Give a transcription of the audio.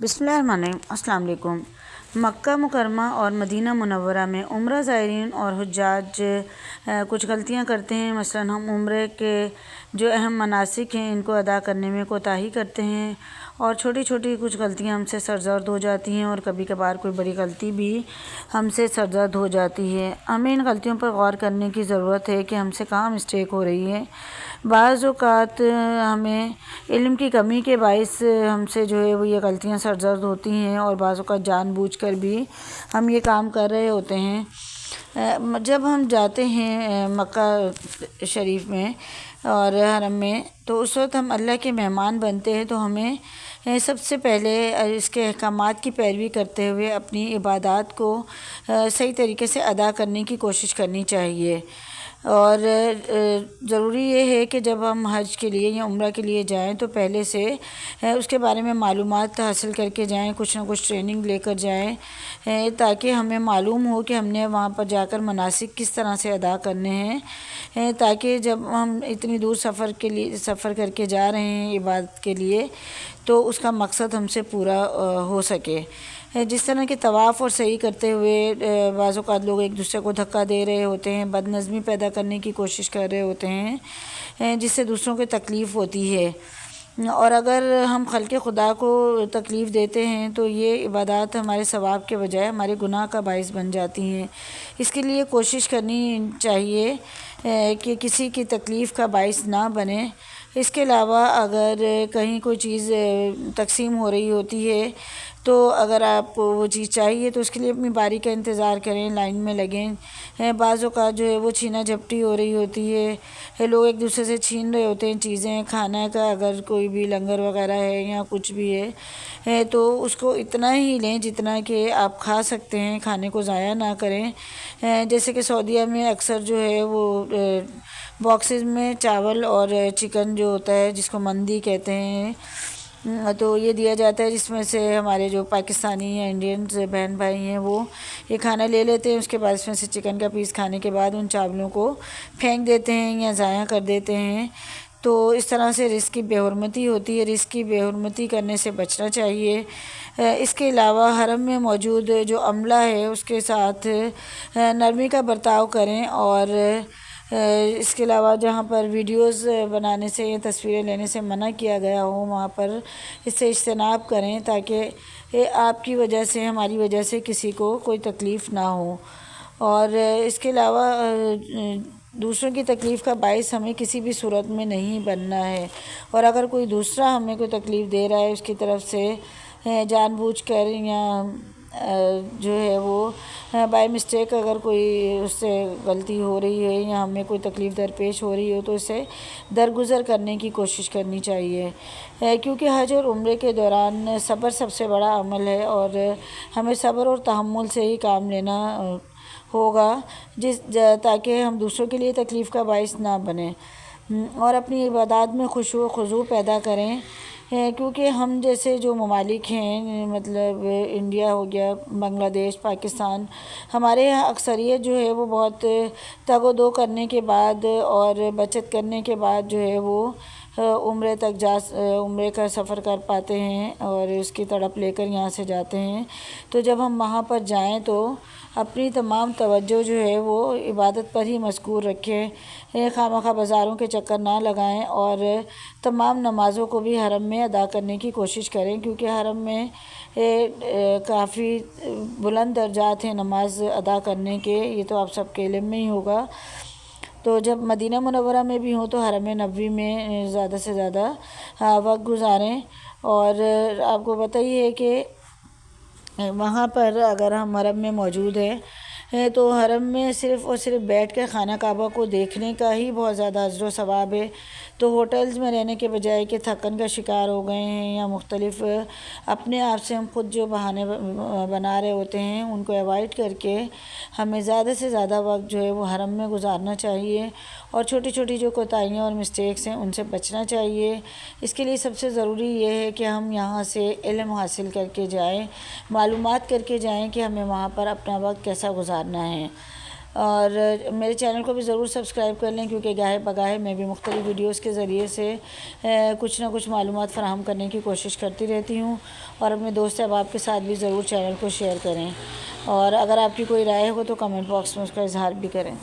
بسم اللہ الرحمن الرحیم۔ السلام علیکم۔ مکہ مکرمہ اور مدینہ منورہ میں عمرہ زائرین اور حجاج کچھ غلطیاں کرتے ہیں۔ مثلاً ہم عمرے کے جو اہم مناسک ہیں ان کو ادا کرنے میں کوتاہی کرتے ہیں اور چھوٹی چھوٹی کچھ غلطیاں ہم سے سرزد ہو جاتی ہیں، اور کبھی کبھار کوئی بڑی غلطی بھی ہم سے سرزد ہو جاتی ہے۔ ہمیں ان غلطیوں پر غور کرنے کی ضرورت ہے کہ ہم سے کہاں مسٹیک ہو رہی ہے۔ بعض اوقات ہمیں علم کی کمی کے باعث ہم سے جو ہے وہ یہ غلطیاں سرزد ہوتی ہیں، اور بعض اوقات جان بوجھ کر بھی ہم یہ کام کر رہے ہوتے ہیں۔ جب ہم جاتے ہیں مکہ شریف میں اور حرم میں، تو اس وقت ہم اللہ کے مہمان بنتے ہیں، تو ہمیں سب سے پہلے اس کے احکامات کی پیروی کرتے ہوئے اپنی عبادات کو صحیح طریقے سے ادا کرنے کی کوشش کرنی چاہیے۔ اور ضروری یہ ہے کہ جب ہم حج کے لیے یا عمرہ کے لیے جائیں تو پہلے سے اس کے بارے میں معلومات حاصل کر کے جائیں، کچھ نہ کچھ ٹریننگ لے کر جائیں، تاکہ ہمیں معلوم ہو کہ ہم نے وہاں پر جا کر مناسک کس طرح سے ادا کرنے ہیں، تاکہ جب ہم اتنی دور سفر کر کے جا رہے ہیں عبادت کے لیے تو اس کا مقصد ہم سے پورا ہو سکے۔ جس طرح کہ طواف اور سعی کرتے ہوئے بعض اوقات لوگ ایک دوسرے کو دھکا دے رہے ہوتے ہیں، بد نظمی پیدا کرنے کی کوشش کر رہے ہوتے ہیں، جس سے دوسروں کو تکلیف ہوتی ہے، اور اگر ہم خلق خدا کو تکلیف دیتے ہیں تو یہ عبادات ہمارے ثواب کے بجائے ہمارے گناہ کا باعث بن جاتی ہیں۔ اس کے لیے کوشش کرنی چاہیے کہ کسی کی تکلیف کا باعث نہ بنے۔ اس کے علاوہ اگر کہیں کوئی چیز تقسیم ہو رہی ہوتی ہے تو اگر آپ کو وہ چیز چاہیے تو اس کے لیے اپنی باری کا انتظار کریں، لائن میں لگیں۔ بعض اوقات جو ہے وہ چھینا جھپٹی ہو رہی ہوتی ہے، لوگ ایک دوسرے سے چھین رہے ہوتے ہیں چیزیں، کھانا کا اگر کوئی بھی لنگر وغیرہ ہے یا کچھ بھی ہے تو اس کو اتنا ہی لیں جتنا کہ آپ کھا سکتے ہیں، کھانے کو ضائع نہ کریں۔ جیسے کہ سعودیہ میں اکثر جو ہے وہ باکسز میں چاول اور چکن جو ہوتا ہے جس کو مندی کہتے ہیں تو یہ دیا جاتا ہے، جس میں سے ہمارے جو پاکستانی یا انڈینز بہن بھائی ہیں وہ یہ کھانا لے لیتے ہیں، اس کے بعد اس میں سے چکن کا پیس کھانے کے بعد ان چاولوں کو پھینک دیتے ہیں یا ضائع کر دیتے ہیں۔ تو اس طرح سے رزق کی بے حرمتی ہوتی ہے، رزق کی بے حرمتی کرنے سے بچنا چاہیے۔ اس کے علاوہ حرم میں موجود جو عملہ ہے اس کے ساتھ نرمی کا برتاؤ کریں، اور اس کے علاوہ جہاں پر ویڈیوز بنانے سے یا تصویریں لینے سے منع کیا گیا ہو وہاں پر اس سے اجتناب کریں، تاکہ آپ کی وجہ سے، ہماری وجہ سے کسی کو کوئی تکلیف نہ ہو۔ اور اس کے علاوہ دوسروں کی تکلیف کا باعث ہمیں کسی بھی صورت میں نہیں بننا ہے، اور اگر کوئی دوسرا ہمیں کوئی تکلیف دے رہا ہے اس کی طرف سے جان بوجھ کر یا جو ہے وہ بائی مسٹیک اگر کوئی اس سے غلطی ہو رہی ہے یا ہمیں کوئی تکلیف درپیش ہو رہی ہو تو اسے درگزر کرنے کی کوشش کرنی چاہیے، کیونکہ حج اور عمرے کے دوران صبر سب سے بڑا عمل ہے، اور ہمیں صبر اور تحمل سے ہی کام لینا ہوگا تاکہ ہم دوسروں کے لیے تکلیف کا باعث نہ بنیں، اور اپنی عبادات میں خشوع و خضوع پیدا کریں، کیونکہ ہم جیسے جو ممالک ہیں، مطلب انڈیا ہو گیا، بنگلہ دیش، پاکستان، ہمارے یہاں اکثریت جو ہے وہ بہت تگ و دو کرنے کے بعد اور بچت کرنے کے بعد جو ہے وہ عمرے کا سفر کر پاتے ہیں اور اس کی تڑپ لے کر یہاں سے جاتے ہیں۔ تو جب ہم وہاں پر جائیں تو اپنی تمام توجہ جو ہے وہ عبادت پر ہی مذکور رکھیں، خواہ مخواہ بازاروں کے چکر نہ لگائیں، اور تمام نمازوں کو بھی حرم میں ادا کرنے کی کوشش کریں، کیونکہ حرم میں کافی بلند درجات ہیں نماز ادا کرنے کے، یہ تو آپ سب کے علم میں ہی ہوگا۔ تو جب مدینہ منورہ میں بھی ہوں تو حرم نبوی میں زیادہ سے زیادہ وقت گزاریں، اور آپ کو پتہ ہی ہے کہ وہاں پر اگر ہم حرم میں موجود ہیں تو حرم میں صرف اور صرف بیٹھ کر خانہ کعبہ کو دیکھنے کا ہی بہت زیادہ اجر و ثواب ہے۔ تو ہوٹلز میں رہنے کے بجائے کہ تھکن کا شکار ہو گئے ہیں یا مختلف اپنے آپ سے ہم خود جو بہانے بنا رہے ہوتے ہیں ان کو اوائڈ کر کے ہمیں زیادہ سے زیادہ وقت جو ہے وہ حرم میں گزارنا چاہیے، اور چھوٹی چھوٹی جو کوتاہیاں اور مسٹیکس ہیں ان سے بچنا چاہیے۔ اس کے لیے سب سے ضروری یہ ہے کہ ہم یہاں سے علم حاصل کر کے جائیں، معلومات کر کے جائیں کہ ہمیں وہاں پر اپنا وقت کیسا گزارنا ہے۔ اور میرے چینل کو بھی ضرور سبسکرائب کر لیں، کیونکہ گاہے بگاہے میں بھی مختلف ویڈیوز کے ذریعے سے کچھ نہ کچھ معلومات فراہم کرنے کی کوشش کرتی رہتی ہوں، اور اپنے دوست احباب کے ساتھ بھی ضرور چینل کو شیئر کریں، اور اگر آپ کی کوئی رائے ہو تو کمنٹ باکس میں اس کا اظہار بھی کریں۔